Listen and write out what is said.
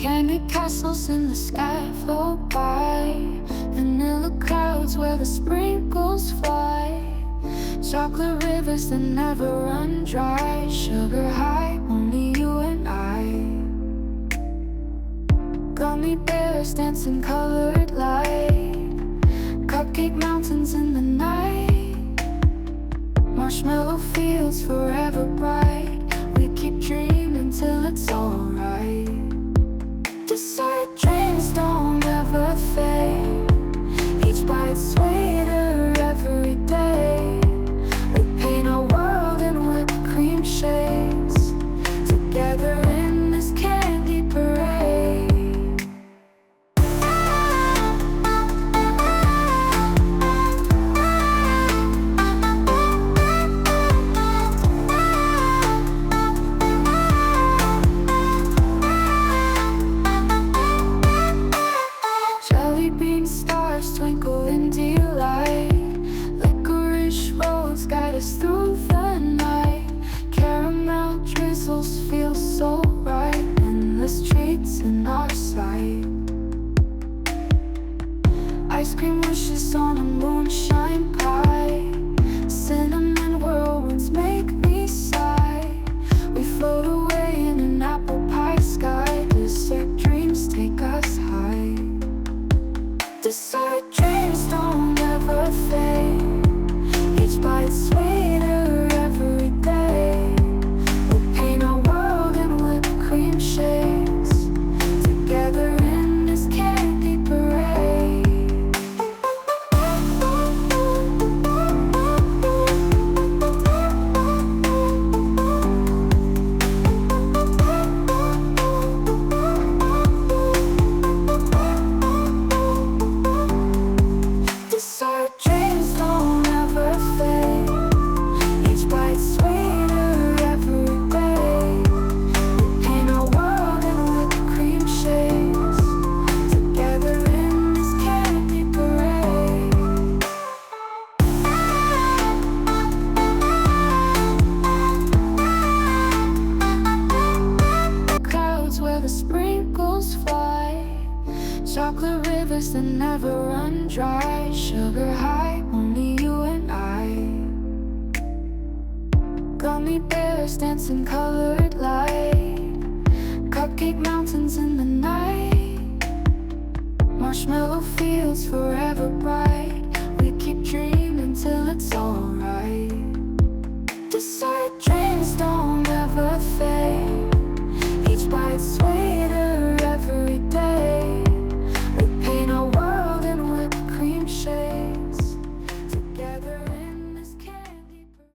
Candy castles in the sky float by, vanilla clouds where the sprinkles fly, chocolate rivers that never run dry, sugar high, only you and I. Gummy bears dancing colored light, cupcake mountains in the night, marshmallow fields forever bright. We keep dreaming till it's alright. Dessert dreams don't ever fade, each bite sweeter every day. We paint our world in whipped cream shades, together in this candy parade. Jelly bean stars twinkle in delight, licorice roads guide us through the night, caramel drizzles feel so right, endless treats in our sight. Ice cream wishes on a moonshine pie, cinnamon whirlwinds make me sigh. We float away in an apple pie sky, dessert dreams take us high. Dessert dreams don't ever fade, each bite sweeter every day. We paint our world in whipped cream shades, together in this candy parade. Dessert dreams don't ever fade, each bite sweeter every day. We paint our world in whipped cream shades, together in this candy parade. Clouds where the sprinkles fly, chocolate rivers that never run dry, sugar high, only you and I. Gummy bears dancing colored light, cupcake mountains in the night, marshmallow fields forever bright. We keep dreaming till it's alright. Dessert dreams don't ever fade,